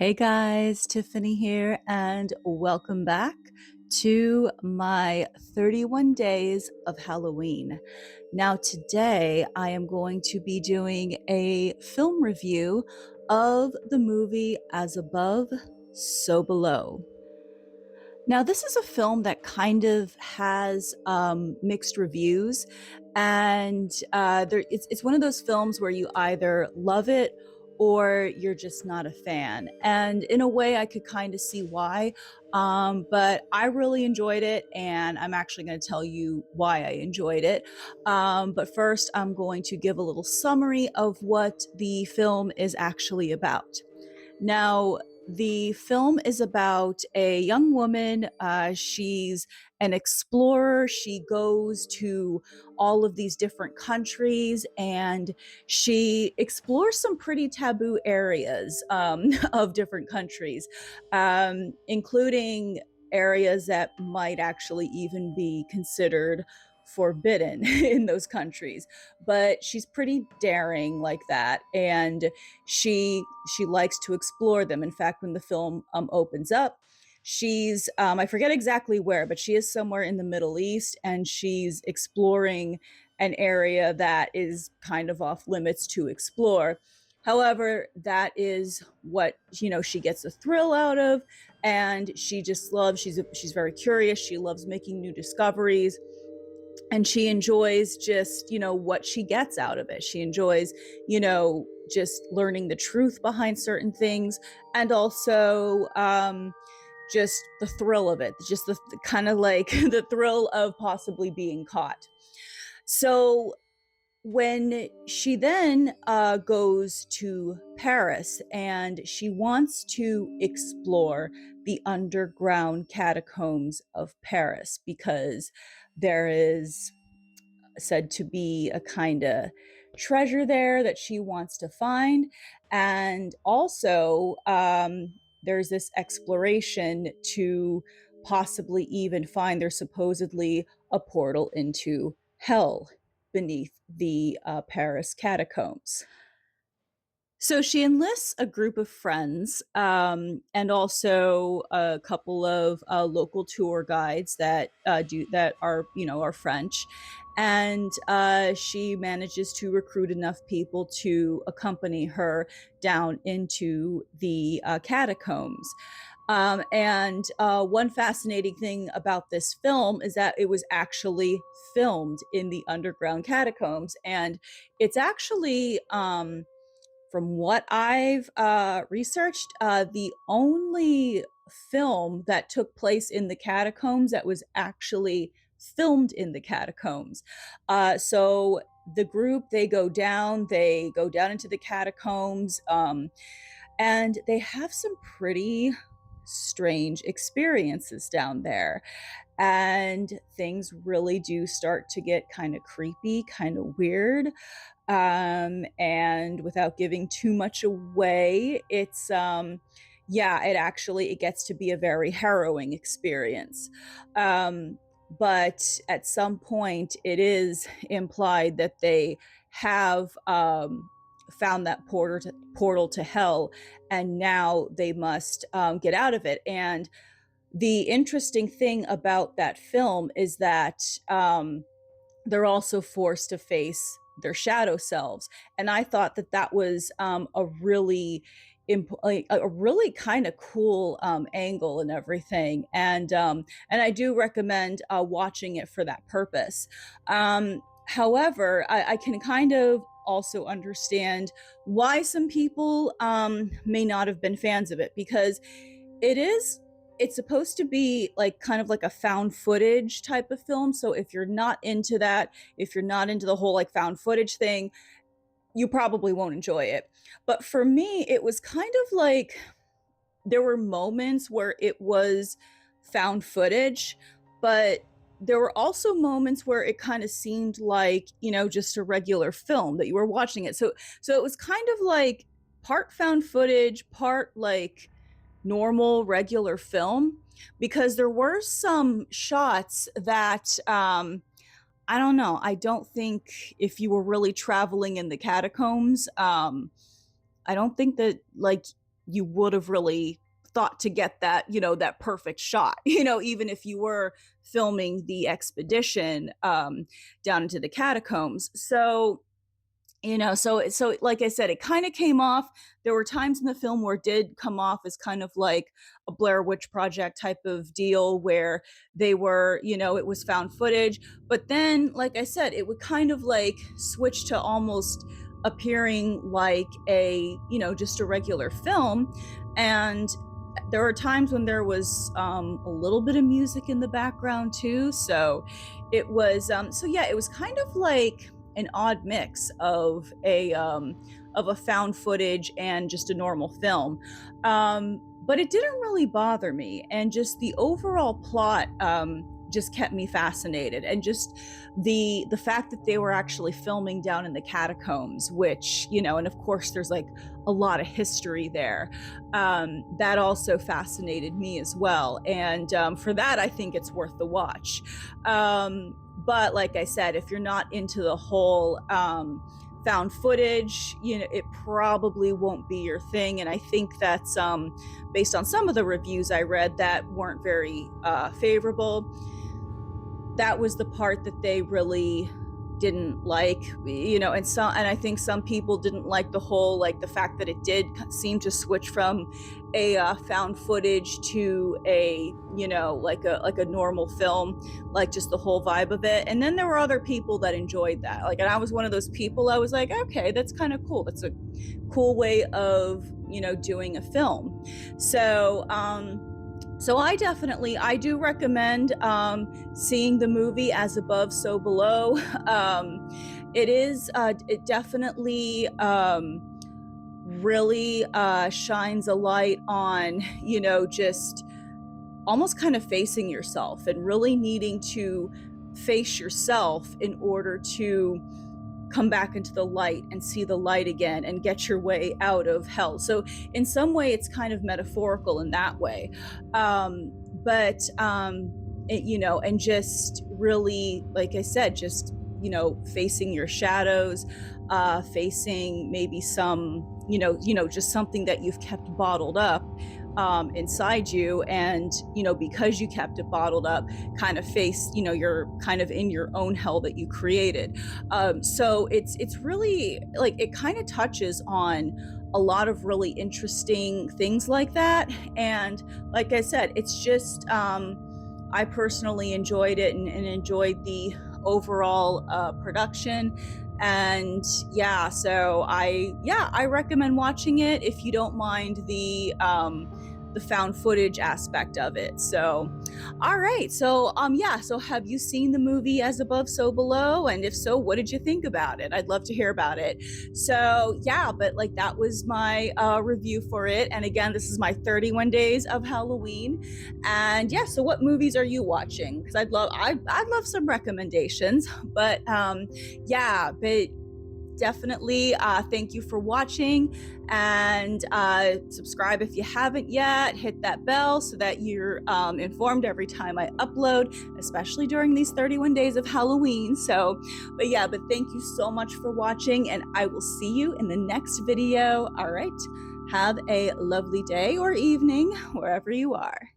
Hey guys, Tiffany here, and welcome back to my 31 Days of Halloween. Now, today I am going to be doing a film review of the movie As Above, So Below. Now, this is a film that kind of has mixed reviews, and it's one of those films where you either love it or you're just not a fan. And in a way, I could kind of see why, but I really enjoyed it, and I'm actually going to tell you why I enjoyed it. But first, I'm going to give a little summary of what the film is actually about. Now, the film is about a young woman. She's an explorer. She goes to all of these different countries and she explores some pretty taboo areas of different countries, including areas that might actually even be considered forbidden in those countries. But she's pretty daring like that. And she likes to explore them. In fact, when the film opens up, she's I forget exactly where, but she is somewhere in the Middle East, and she's exploring an area that is kind of off limits to explore. However, that is what she gets a thrill out of, and she just loves. She's very curious. She loves making new discoveries, and she enjoys just what she gets out of it. She enjoys just learning the truth behind certain things, and also just the thrill of it, just the kind of like the thrill of possibly being caught. So when she then goes to Paris and she wants to explore the underground catacombs of Paris, because there is said to be a kind of treasure there that she wants to find. And also, there's this exploration to possibly even find there's supposedly a portal into hell beneath the Paris catacombs. So she enlists a group of friends, and also a couple of local tour guides that are French, and she manages to recruit enough people to accompany her down into the catacombs. And one fascinating thing about this film is that it was actually filmed in the underground catacombs, and it's actually from what I've researched, the only film that took place in the catacombs that was actually filmed in the catacombs. So the group, they go down into the catacombs, and they have some pretty strange experiences down there. And things really do start to get kind of creepy, kind of weird. And without giving too much away, yeah, it gets to be a very harrowing experience. But at some point, it is implied that they have found that portal to hell, and now they must get out of it. And the interesting thing about that film is that they're also forced to face their shadow selves. And I thought that that was a really kind of cool angle and everything. And I do recommend watching it for that purpose. However, I can kind of also understand why some people may not have been fans of it, because it is it's supposed to be like kind of like a found footage type of film. So if you're not into that, if you're not into the whole like found footage thing, you probably won't enjoy it. But for me, it was kind of like there were moments where it was found footage, but there were also moments where it kind of seemed like, just a regular film that you were watching it. So it was kind of like part found footage, part like normal regular film, because there were some shots that I don't know. I don't think if you were really traveling in the catacombs, I don't think that like you would have really thought to get that, that perfect shot, even if you were filming the expedition down into the catacombs. So like I said, it kind of came off. There were times in the film where it did come off as kind of like a Blair Witch Project type of deal where they were, it was found footage. But then, like I said, it would kind of like switch to almost appearing like just a regular film. And there were times when there was a little bit of music in the background too. So it was kind of like an odd mix of a found footage and just a normal film. But it didn't really bother me, and just the overall plot just kept me fascinated, and just the fact that they were actually filming down in the catacombs, which and of course there's like a lot of history there. That also fascinated me as well, and for that I think it's worth the watch. But like I said, if you're not into the whole found footage, it probably won't be your thing. And I think that's based on some of the reviews I read that weren't very favorable. That was the part that they really didn't like, and I think some people didn't like the whole, like the fact that it did seem to switch from a found footage to a like a normal film, like just the whole vibe of it. And then there were other people that enjoyed that, like, and I was one of those people. I was like, okay, that's kind of cool. That's a cool way of doing a film. So I do recommend seeing the movie As Above, So Below. It definitely really shines a light on, just almost kind of facing yourself and really needing to face yourself in order to come back into the light and see the light again and get your way out of hell. So in some way it's kind of metaphorical in that way. But and just really, like I said, just facing your shadows, facing maybe some just something that you've kept bottled up inside you, and because you kept it bottled up, kind of face, you're kind of in your own hell that you created. So it's really like, it kind of touches on a lot of really interesting things like that. And like I said, it's just I personally enjoyed it, and enjoyed the overall production. And I recommend watching it if you don't mind the found footage aspect of it. So all right, so have you seen the movie As Above, So Below? And if so, what did you think about it? I'd love to hear about it. So yeah, but like, that was my review for it. And again, this is my 31 days of Halloween. And yeah, so what movies are you watching? Because I'd love some recommendations. But but definitely thank you for watching, and subscribe if you haven't yet. Hit that bell so that you're informed every time I upload, especially during these 31 days of Halloween. But thank you so much for watching, and I will see you in the next video. All right, have a lovely day or evening wherever you are.